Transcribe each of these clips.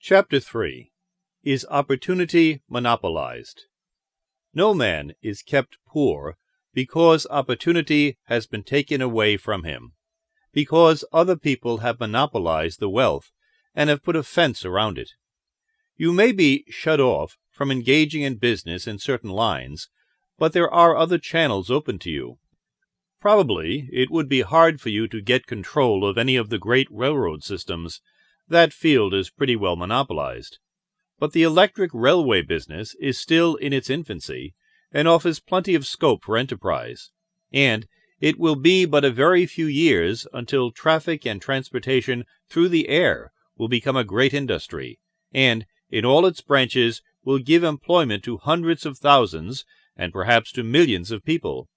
Chapter 3. Is Opportunity Monopolized? No man is kept poor because opportunity has been taken away from him, because other people have monopolized the wealth and have put a fence around it. You may be shut off from engaging in business in certain lines, but there are other channels open to you. Probably it would be hard for you to get control of any of the great railroad systems. That field is pretty well monopolized. But the electric railway business is still in its infancy and offers plenty of scope for enterprise, and it will be but a very few years until traffic and transportation through the air will become a great industry, and in all its branches will give employment to hundreds of thousands and perhaps to millions of people.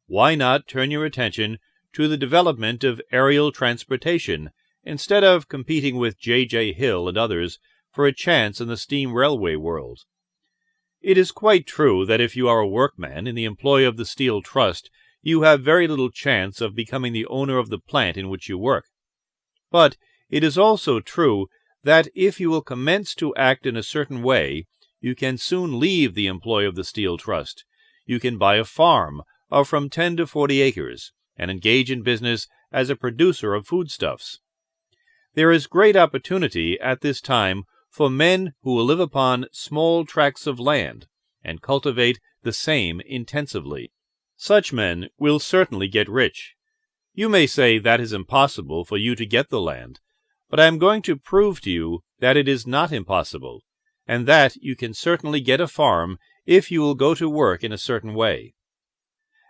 Why not turn your attention to the development of aerial transportation instead of competing with J.J. Hill and others for a chance in the steam railway world? It is quite true that if you are a workman in the employ of the Steel Trust, you have very little chance of becoming the owner of the plant in which you work. But it is also true that if you will commence to act in a certain way, you can soon leave the employ of the Steel Trust. You can buy a farm of from 10 to 40 acres and engage in business as a producer of foodstuffs. There is great opportunity at this time for men who will live upon small tracts of land and cultivate the same intensively. Such men will certainly get rich. You may say that is impossible for you to get the land, but I am going to prove to you that it is not impossible, and that you can certainly get a farm if you will go to work in a certain way.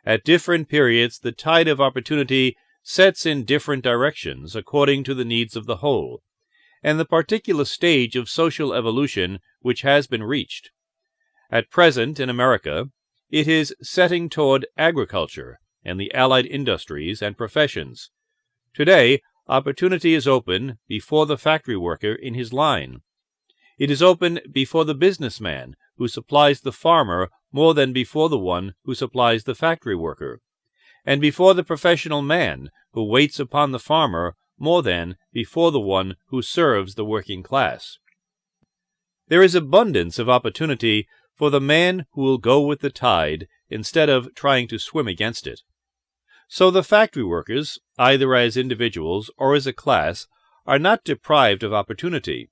At different periods, the tide of opportunity sets in different directions according to the needs of the whole, and the particular stage of social evolution which has been reached. At present, in America, it is setting toward agriculture and the allied industries and professions. Today, opportunity is open before the factory worker in his line. It is open before the businessman who supplies the farmer more than before the one who supplies the factory worker, and before the professional man who waits upon the farmer more than before the one who serves the working class. There is abundance of opportunity for the man who will go with the tide instead of trying to swim against it. So the factory workers, either as individuals or as a class, are not deprived of opportunity.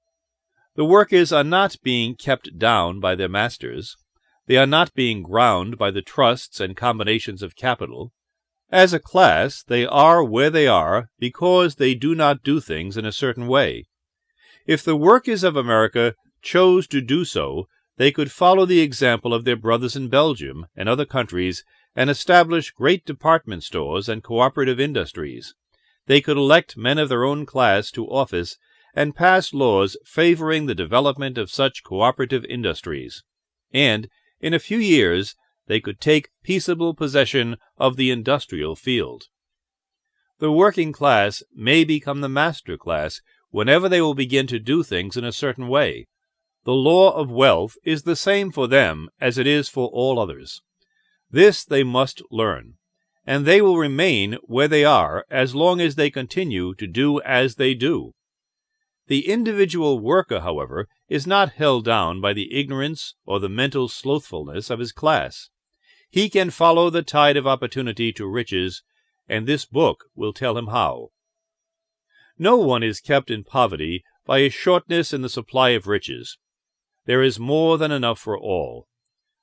The workers are not being kept down by their masters. They are not being ground by the trusts and combinations of capital. As a class, they are where they are because they do not do things in a certain way. If the workers of America chose to do so, they could follow the example of their brothers in Belgium and other countries and establish great department stores and cooperative industries. They could elect men of their own class to office and pass laws favoring the development of such cooperative industries. And in a few years, they could take peaceable possession of the industrial field. The working class may become the master class whenever they will begin to do things in a certain way. The law of wealth is the same for them as it is for all others. This they must learn, and they will remain where they are as long as they continue to do as they do. The individual worker, however, is not held down by the ignorance or the mental slothfulness of his class. He can follow the tide of opportunity to riches, and this book will tell him how. No one is kept in poverty by a shortness in the supply of riches. There is more than enough for all.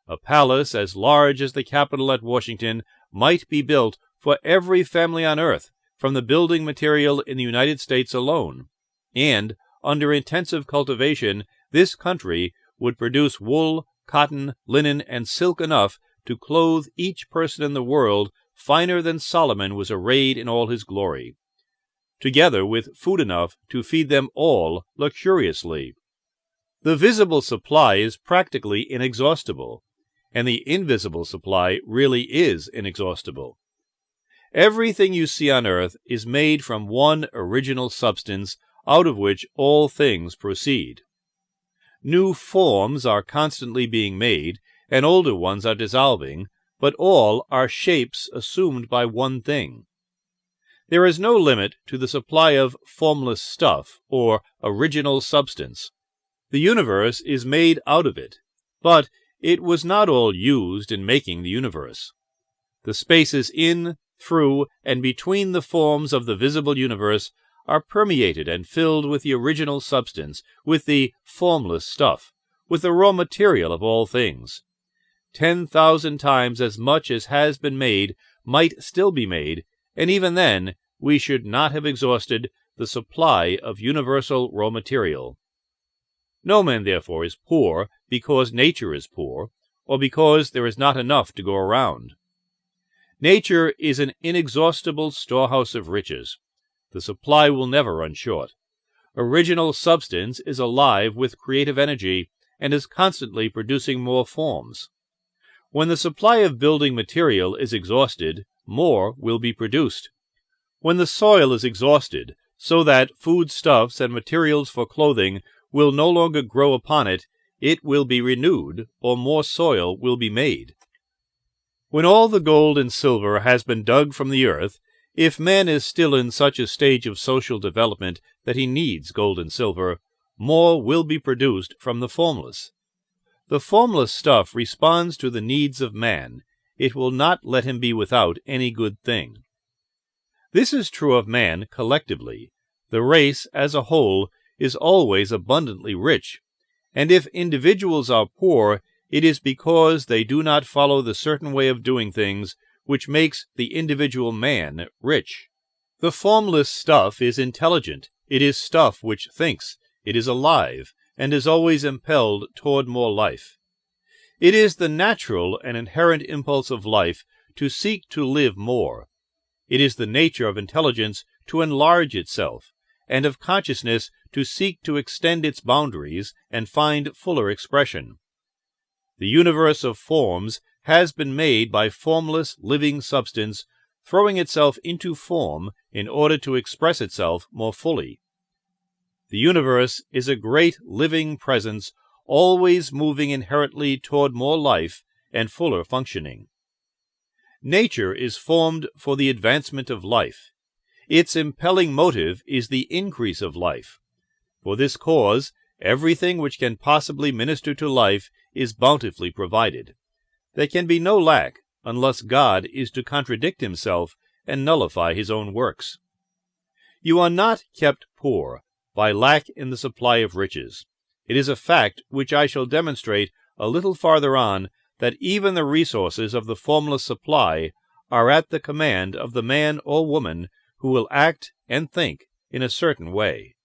A palace as large as the Capitol at Washington might be built for every family on earth from the building material in the United States alone, and under intensive cultivation this country would produce wool, cotton, linen, and silk enough to clothe each person in the world finer than Solomon was arrayed in all his glory, together with food enough to feed them all luxuriously. The visible supply is practically inexhaustible, and the invisible supply really is inexhaustible. Everything you see on earth is made from one original substance out of which all things proceed. New forms are constantly being made, and older ones are dissolving, but all are shapes assumed by one thing. There is no limit to the supply of formless stuff or original substance, The universe is made out of it, but it was not all used in making the universe. The spaces in, through, and between the forms of the visible universe are permeated and filled with the original substance, with the formless stuff, with the raw material of all things. 10,000 times as much as has been made might still be made, and even then we should not have exhausted the supply of universal raw material. No man, therefore, is poor because nature is poor, or because there is not enough to go around. Nature is an inexhaustible storehouse of riches. The supply will never run short. Original substance is alive with creative energy and is constantly producing more forms. When the supply of building material is exhausted, more will be produced. When the soil is exhausted, so that foodstuffs and materials for clothing will no longer grow upon it, it will be renewed, or more soil will be made. When all the gold and silver has been dug from the earth, if man is still in such a stage of social development that he needs gold and silver, more will be produced from the formless. The formless stuff responds to the needs of man. It will not let him be without any good thing. This is true of man collectively. The race as a whole is always abundantly rich, and if individuals are poor, it is because they do not follow the certain way of doing things which makes the individual man rich. The formless stuff is intelligent. It is stuff which thinks. It is alive, and is always impelled toward more life. It is the natural and inherent impulse of life to seek to live more. It is the nature of intelligence to enlarge itself, and of consciousness to seek to extend its boundaries and find fuller expression. The universe of forms has been made by formless living substance throwing itself into form in order to express itself more fully. The universe is a great living presence, always moving inherently toward more life and fuller functioning. Nature is formed for the advancement of life. Its impelling motive is the increase of life. For this cause, everything which can possibly minister to life is bountifully provided. There can be no lack unless God is to contradict himself and nullify his own works. You are not kept poor by lack in the supply of riches. It is a fact which I shall demonstrate a little farther on, that even the resources of the formless supply are at the command of the man or woman who will act and think in a certain way.